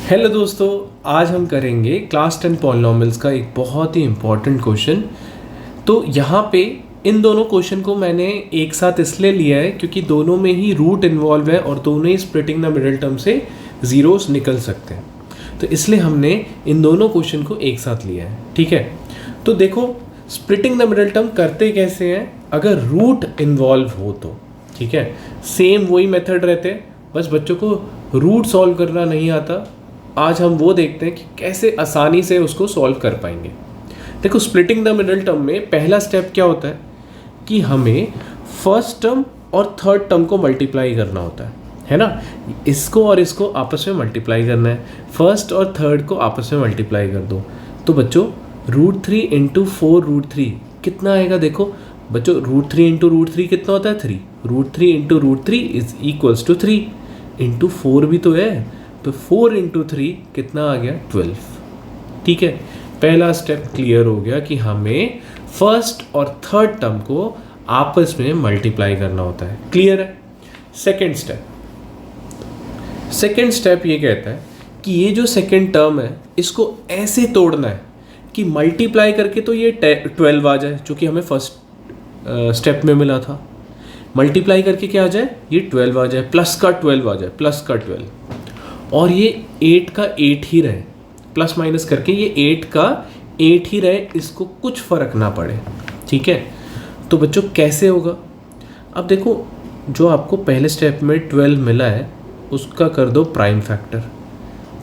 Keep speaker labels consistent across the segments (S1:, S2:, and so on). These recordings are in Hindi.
S1: हेलो दोस्तों, आज हम करेंगे क्लास 10 पॉलिनॉमियल्स का एक बहुत ही इम्पॉर्टेंट क्वेश्चन। तो यहाँ पे इन दोनों क्वेश्चन को मैंने एक साथ इसलिए लिया है क्योंकि दोनों में ही रूट इन्वॉल्व है और दोनों ही स्प्लिटिंग द मिडिल टर्म से ज़ीरोस निकल सकते हैं। तो इसलिए हमने इन दोनों क्वेश्चन को एक साथ लिया है। ठीक है, तो देखो स्प्लिटिंग द मिडिल टर्म करते कैसे हैं अगर रूट इन्वॉल्व हो तो। ठीक है, सेम वही मेथड रहते हैं, बस बच्चों को रूट सॉल्व करना नहीं आता। आज हम वो देखते हैं कि कैसे आसानी से उसको सॉल्व कर पाएंगे। देखो स्प्लिटिंग द मिडिल टर्म में पहला स्टेप क्या होता है कि हमें फर्स्ट टर्म और थर्ड टर्म को मल्टीप्लाई करना होता है ना। इसको और इसको आपस में मल्टीप्लाई करना है, फर्स्ट और थर्ड को आपस में मल्टीप्लाई कर दो। तो बच्चों √3 इंटू 4√3 कितना आएगा? देखो बच्चों √3 इंटू √3 कितना होता है? 3। √3 into √3 is equals to 3 into 4 भी तो है, तो 4 इंटू 3 कितना आ गया? 12। ठीक है, पहला स्टेप क्लियर हो गया कि हमें फर्स्ट और थर्ड टर्म को आपस में मल्टीप्लाई करना होता है। क्लियर है? सेकेंड स्टेप ये कहता है कि ये जो सेकेंड टर्म है इसको ऐसे तोड़ना है कि मल्टीप्लाई करके तो ये 12 आ जाए, जो कि हमें फर्स्ट स्टेप में मिला था। मल्टीप्लाई करके क्या आ जाए? ये 12 आ जाए, प्लस का 12 आ जाए, प्लस का 12, और ये 8 का 8 ही रहे, प्लस माइनस करके ये 8 का 8 ही रहे, इसको कुछ फ़र्क ना पड़े। ठीक है, तो बच्चों कैसे होगा? अब देखो जो आपको पहले स्टेप में 12 मिला है उसका कर दो प्राइम फैक्टर।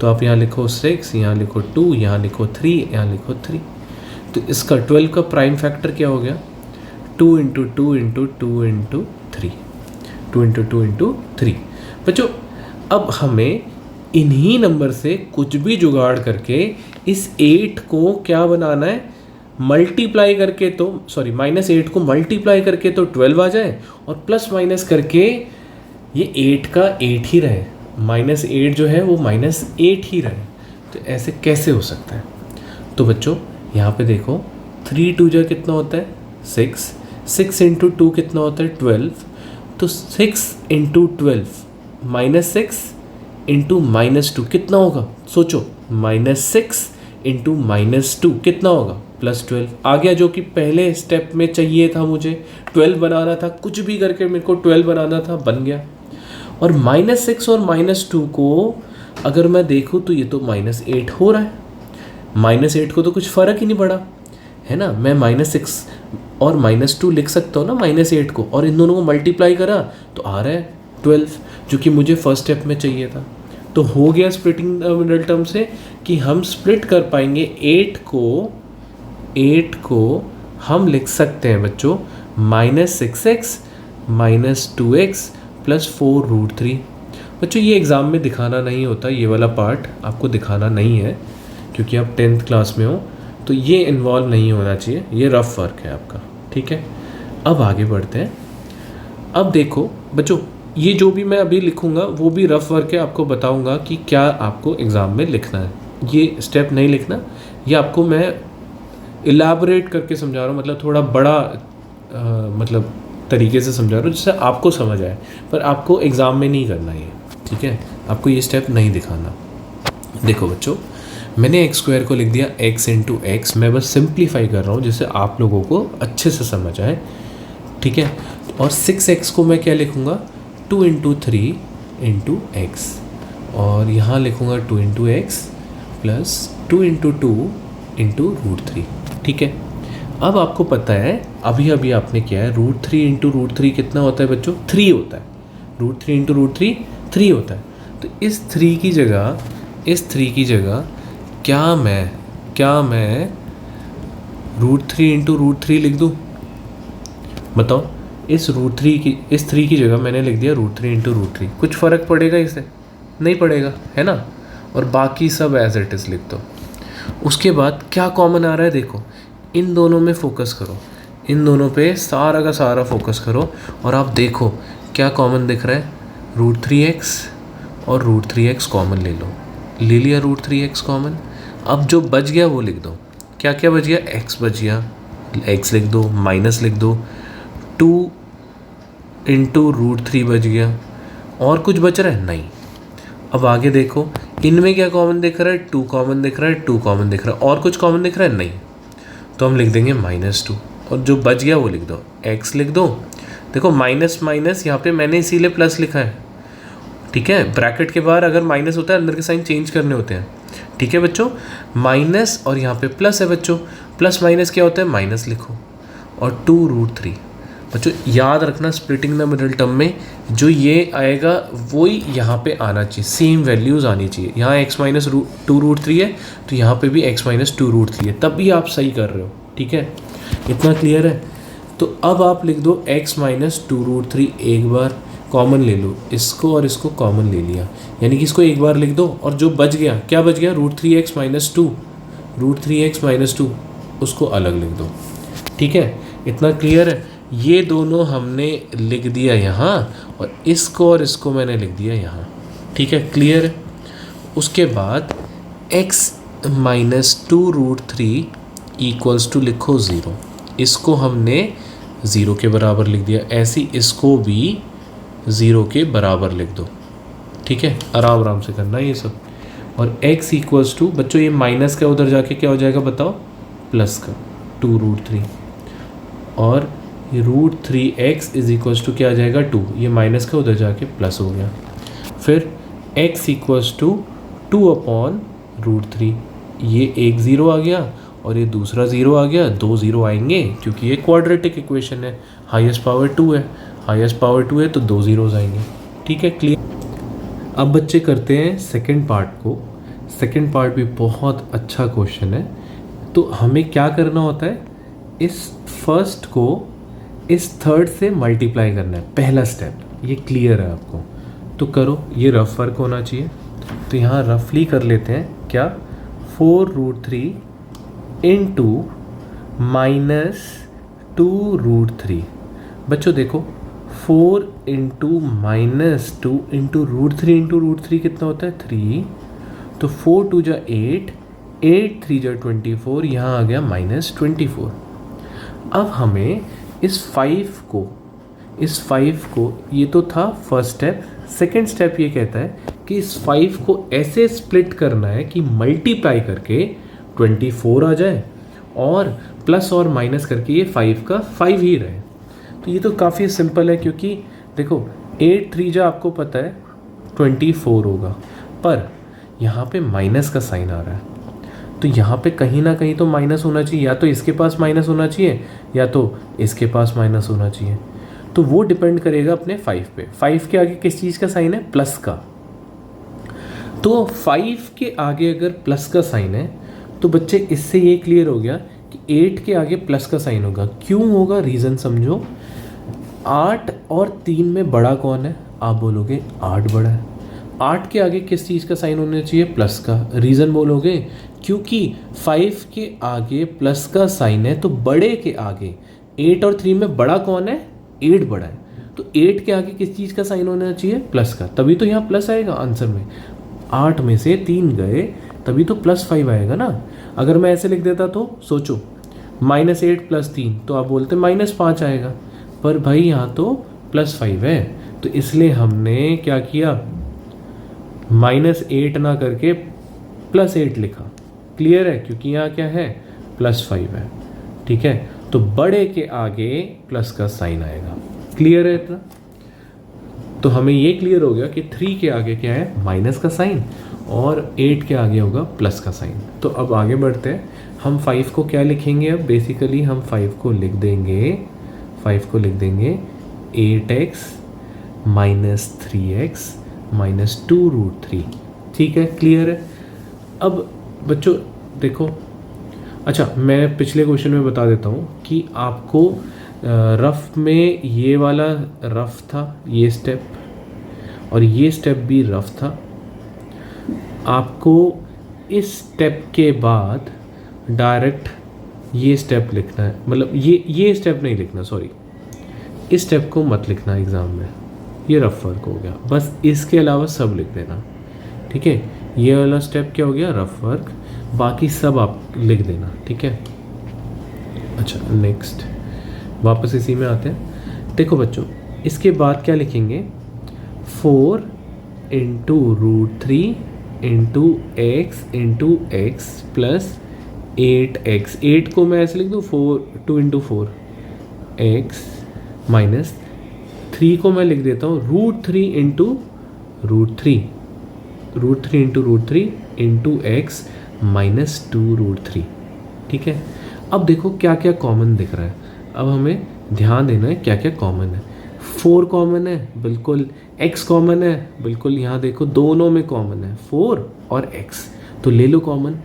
S1: तो आप यहाँ लिखो 6, यहाँ लिखो 2, यहाँ लिखो 3, यहाँ लिखो 3। तो इसका 12 का प्राइम फैक्टर क्या हो गया? 2 into 2 into 2 into 3, 2 into 2 into 3। बच्चों अब हमें इन्हीं नंबर से कुछ भी जुगाड़ करके इस 8 को क्या बनाना है? मल्टीप्लाई करके तो -8 को मल्टीप्लाई करके तो 12 आ जाए, और प्लस माइनस करके ये 8 का 8 ही रहे, -8 जो है वो -8 ही रहे। तो ऐसे कैसे हो सकता है? तो बच्चों यहाँ पे देखो 3 2 जा कितना होता है? 6, 6 इंटू 2 कितना होता है? 12। तो 6 इंटू 12 -6 इंटू -2 कितना होगा? सोचो, -6 इंटू -2 कितना होगा? +12 आ गया, जो कि पहले स्टेप में चाहिए था। मुझे 12 बनाना था, कुछ भी करके मेरे को 12 बनाना था, बन गया। और -6 और -2 को अगर मैं देखूँ तो ये तो -8 हो रहा है। -8 को तो कुछ फ़र्क ही नहीं पड़ा, है ना। मैं -6 और -2 लिख सकता हूँ ना -8 को, और इन दोनों को मल्टीप्लाई करा तो आ रहा है 12, जो कि मुझे फर्स्ट स्टेप में चाहिए था। तो हो गया स्प्लिटिंग द मिडिल टर्म से कि हम स्प्लिट कर पाएंगे 8 को हम लिख सकते हैं बच्चों -6x -2x + 4√3। बच्चों ये एग्ज़ाम में दिखाना नहीं होता, ये वाला पार्ट आपको दिखाना नहीं है क्योंकि आप 10th क्लास में हो, तो ये इन्वॉल्व नहीं होना चाहिए, ये रफ वर्क है आपका। ठीक है, अब आगे बढ़ते हैं। अब देखो बच्चों ये जो भी मैं अभी लिखूंगा वो भी रफ वर्क है, आपको बताऊंगा कि क्या आपको एग्ज़ाम में लिखना है। ये स्टेप नहीं लिखना, ये आपको मैं इलाबरेट करके समझा रहा हूँ, मतलब थोड़ा बड़ा मतलब तरीके से समझा रहा हूँ जिससे आपको समझ आए, पर आपको एग्ज़ाम में नहीं करना ये। ठीक है, आपको ये स्टेप नहीं दिखाना। देखो बच्चों मैंने x² को लिख दिया x इंटू एक्स, मैं बस सिंप्लीफाई कर रहा हूँ जिससे आप लोगों को अच्छे से समझ आए। ठीक है, और 6x को मैं क्या लिखूँगा? 2 इंटू 3 इंटू एक्स, और यहाँ लिखूँगा 2 into x plus 2 into 2 into √3। ठीक है, अब आपको पता है अभी आपने क्या है, √3 इंटू √3 कितना होता है बच्चों? 3 होता है। √3 इंटू √3 3 होता है। तो इस 3 की जगह क्या मैं √3 इंटू √3 लिख दूँ? बताओ, इस 3 की जगह मैंने लिख दिया √3 इंटू √3। कुछ फ़र्क पड़ेगा इससे? नहीं पड़ेगा, है ना। और बाकी सब एज इट इज़ लिख दो। उसके बाद क्या कॉमन आ रहा है? देखो इन दोनों में फोकस करो, इन दोनों पे सारा का सारा फोकस करो, और आप देखो क्या कॉमन दिख रहा है? √3x और √3x कॉमन ले लिया √3x कॉमन। अब जो बच गया वो लिख दो। क्या क्या बच गया? x बच गया, x लिख दो, माइनस लिख दो, 2 इंटू √3 बच गया, और कुछ बच रहा है? नहीं। अब आगे देखो इनमें क्या कॉमन दिख रहा है, 2 कॉमन दिख रहा है, 2 कॉमन दिख रहा है, और कुछ कॉमन दिख रहा है नहीं, तो हम लिख देंगे -2 और जो बच गया वो लिख दो, x लिख दो। देखो माइनस माइनस यहाँ पे मैंने इसीलिए प्लस लिखा है, ठीक है। ब्रैकेट के बाहर अगर माइनस होता है अंदर के साइन चेंज करने होते हैं, ठीक है बच्चों। माइनस और यहाँ पे प्लस है बच्चों, प्लस माइनस क्या होता है, माइनस लिखो और 2√3। बच्चों याद रखना स्प्लिटिंग द मिडिल टर्म में जो ये आएगा वही यहाँ पे आना चाहिए, सेम वैल्यूज़ आनी चाहिए। यहाँ x माइनस 2√3 है तो यहाँ पे भी x माइनस 2√3 है, तब भी आप सही कर रहे हो, ठीक है। इतना क्लियर है। तो अब आप लिख दो x माइनस 2√3, एक बार कॉमन ले लो, इसको और इसको कॉमन ले लिया, यानी कि इसको एक बार लिख दो और जो बच गया, क्या बच गया, √3x माइनस 2, √3x माइनस 2 उसको अलग लिख दो, ठीक है। इतना क्लियर है। ये दोनों हमने लिख दिया यहाँ और इसको मैंने लिख दिया यहाँ, ठीक है, क्लियर है। उसके बाद x माइनस 2√3 इक्वल्स टू लिखो 0, इसको हमने 0 के बराबर लिख दिया, ऐसे इसको भी 0 के बराबर लिख दो, ठीक है। आराम आराम से करना ये सब। और x इक्वल्स टू बच्चों ये माइनस का उधर जाके क्या हो जाएगा बताओ, प्लस का 2√3 और √3x इज इक्वल्स टू क्या आ जाएगा 2, ये माइनस का उधर जाके प्लस हो गया। फिर x इक्वल्स टू 2/√3, ये एक 0 आ गया और ये दूसरा 0 आ गया, 2 0 आएंगे क्योंकि ये क्वाड्रेटिक इक्वेशन है, हाईएस्ट पावर 2 है, हाईएस्ट पावर 2 है तो 2 0s आएंगे, ठीक है, क्लियर। अब बच्चे करते हैं सेकंड पार्ट को। सेकंड पार्ट भी बहुत अच्छा क्वेश्चन है। तो हमें क्या करना होता है, इस फर्स्ट को इस थर्ड से मल्टीप्लाई करना है, पहला स्टेप। ये क्लियर है आपको, तो करो। ये रफ वर्क होना चाहिए, तो यहाँ रफली कर लेते हैं क्या, 4√3 इंटू माइनस 2√3। बच्चों देखो 4 इंटू माइनस 2 इंटू √3 कितना होता है 3, तो 4 2 जा 8, 8 3 जा 24, यहाँ आ गया -24। अब हमें इस 5 को ये तो था फर्स्ट स्टेप। सेकंड स्टेप ये कहता है कि इस 5 को ऐसे स्प्लिट करना है कि मल्टीप्लाई करके 24 आ जाए और प्लस और माइनस करके ये 5 का 5 ही रहे। तो ये तो काफ़ी सिंपल है, क्योंकि देखो 8 3 जा आपको पता है 24 होगा, पर यहाँ पे माइनस का साइन आ रहा है, तो यहाँ पे कहीं ना कहीं तो माइनस होना चाहिए, या तो इसके पास माइनस होना चाहिए या तो इसके पास माइनस होना चाहिए। तो वो डिपेंड करेगा अपने 5 पे। 5 के आगे किस चीज़ का साइन है, प्लस का। तो 5 के आगे अगर प्लस का साइन है तो बच्चे इससे ये क्लियर हो गया कि 8 के आगे प्लस का साइन होगा। क्यों होगा, रीज़न समझो। 8 और 3 में बड़ा कौन है, आप बोलोगे 8 बड़ा है। 8 के आगे किस चीज़ का साइन होना चाहिए, प्लस का। रीज़न बोलोगे क्योंकि 5 के आगे प्लस का साइन है, तो बड़े के आगे 8 और 3 में बड़ा कौन है, 8 बड़ा है, तो 8 के आगे किस चीज़ का साइन होना चाहिए, प्लस का। तभी तो यहाँ प्लस आएगा आंसर में। 8 में से 3 गए तभी तो +5 आएगा ना। अगर मैं ऐसे लिख देता तो सोचो -8 + 3, तो आप बोलते -5 आएगा, पर भाई यहाँ तो +5 है, तो इसलिए हमने क्या किया, -8 ना करके +8 लिखा। क्लियर है, क्योंकि यहाँ क्या है, +5 है, ठीक है। तो बड़े के आगे प्लस का साइन आएगा। क्लियर है इतना। तो हमें ये क्लियर हो गया कि 3 के आगे क्या है, माइनस का साइन, और 8 के आगे होगा प्लस का साइन। तो अब आगे बढ़ते हैं। हम 5 को क्या लिखेंगे, अब बेसिकली हम 5 को लिख देंगे 8x माइनस 3x माइनस 2√3। ठीक है, क्लियर है। अब बच्चों देखो, अच्छा मैं पिछले क्वेश्चन में बता देता हूँ कि आपको रफ में ये वाला रफ था, ये स्टेप, और ये स्टेप भी रफ था। आपको इस स्टेप के बाद डायरेक्ट ये स्टेप लिखना है, मतलब ये स्टेप नहीं लिखना, सॉरी, इस स्टेप को मत लिखना एग्ज़ाम में, ये रफ वर्क हो गया। बस इसके अलावा सब लिख देना, ठीक है। ये वाला स्टेप क्या हो गया, रफ वर्क, बाकी सब आप लिख देना, ठीक है। अच्छा नेक्स्ट, वापस इसी में आते हैं। देखो बच्चों, इसके बाद क्या लिखेंगे, 4 × √3 इंटू एक्स प्लस 8x। 8 को मैं ऐसे लिख दूँ 2 इंटू 4 x माइनस 3 को मैं लिख देता हूँ √3 into √3 into √3 into x minus 2√3। ठीक है, अब देखो क्या क्या कॉमन दिख रहा है। अब हमें ध्यान देना है क्या क्या कॉमन है। 4 कॉमन है बिल्कुल, x कॉमन है बिल्कुल, यहाँ देखो दोनों में कॉमन है 4 और x, तो ले लो कॉमन,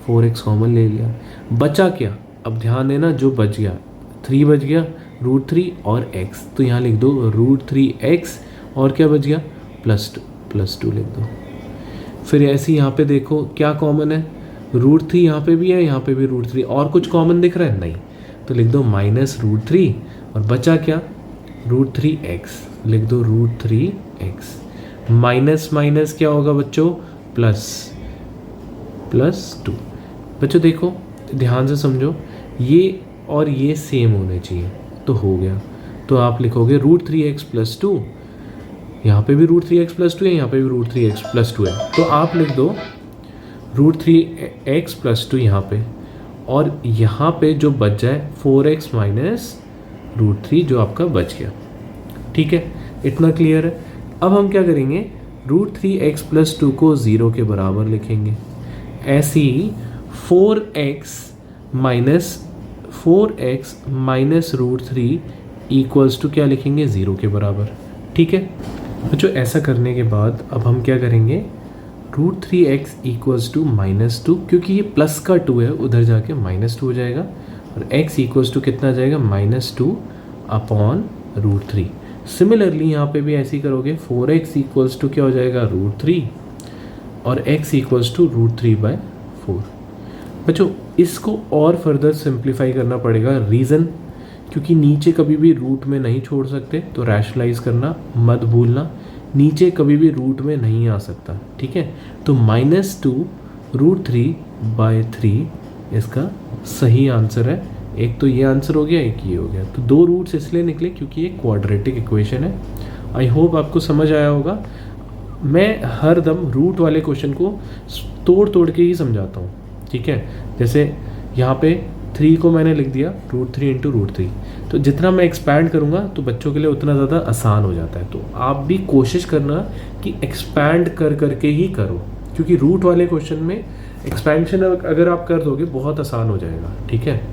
S1: 4x कॉमन ले लिया। बचा क्या, अब ध्यान देना, जो बच गया 3 बच गया, √3 और x, तो यहाँ लिख दो √3x और क्या बच गया +2 लिख दो। फिर ऐसे यहाँ पे देखो क्या कॉमन है, √3 यहाँ पे भी है, यहाँ पे भी √3, और कुछ कॉमन दिख रहा है नहीं, तो लिख दो -√3 और बचा क्या √3x, लिख दो √3x माइनस माइनस क्या होगा बच्चों +2। बच्चों देखो ध्यान से समझो, ये और ये सेम होने चाहिए, तो हो गया। तो आप लिखोगे √3x +2, यहाँ पे भी √3x +2 है, यहाँ पे भी √3x +2 है, तो आप लिख दो √3x +2 यहाँ पे, और यहाँ पे जो बच जाए 4x माइनस √3 जो आपका बच गया। ठीक है, इतना क्लियर है। अब हम क्या करेंगे, √3x +2 को 0 के बराबर लिखेंगे। ऐसे ही 4x माइनस √3 इक्वल्स टू क्या लिखेंगे, 0 के बराबर। ठीक है बच्चों, ऐसा करने के बाद अब हम क्या करेंगे, √3x इक्वल्स टू -2, क्योंकि ये प्लस का 2 है, उधर जाके -2 हो जाएगा, और x इक्वल्स टू कितना आ जाएगा -2/√3। सिमिलरली यहाँ पे भी ऐसे ही करोगे, 4x इक्वल्स टू क्या हो जाएगा √3 और x इक्वल्स टू √3/4। बच्चों इसको और फर्दर सिंप्लीफाई करना पड़ेगा, रीज़न क्योंकि नीचे कभी भी रूट में नहीं छोड़ सकते, तो रैशनलाइज करना मत भूलना, नीचे कभी भी रूट में नहीं आ सकता। ठीक है, तो -2√3/3 इसका सही आंसर है। एक तो ये आंसर हो गया, एक ये हो गया, तो 2 रूट्स इसलिए निकले क्योंकि ये क्वाड्रेटिक इक्वेशन है। आई होप आपको समझ आया होगा। मैं हर दम रूट वाले क्वेश्चन को तोड़ के ही समझाता हूँ। ठीक है, जैसे यहाँ पे 3 को मैंने लिख दिया √3 इंटू √3, तो जितना मैं एक्सपैंड करूँगा तो बच्चों के लिए उतना ज़्यादा आसान हो जाता है। तो आप भी कोशिश करना कि एक्सपैंड करके ही करो, क्योंकि रूट वाले क्वेश्चन में एक्सपेंशन अगर आप कर दोगे बहुत आसान हो जाएगा। ठीक है।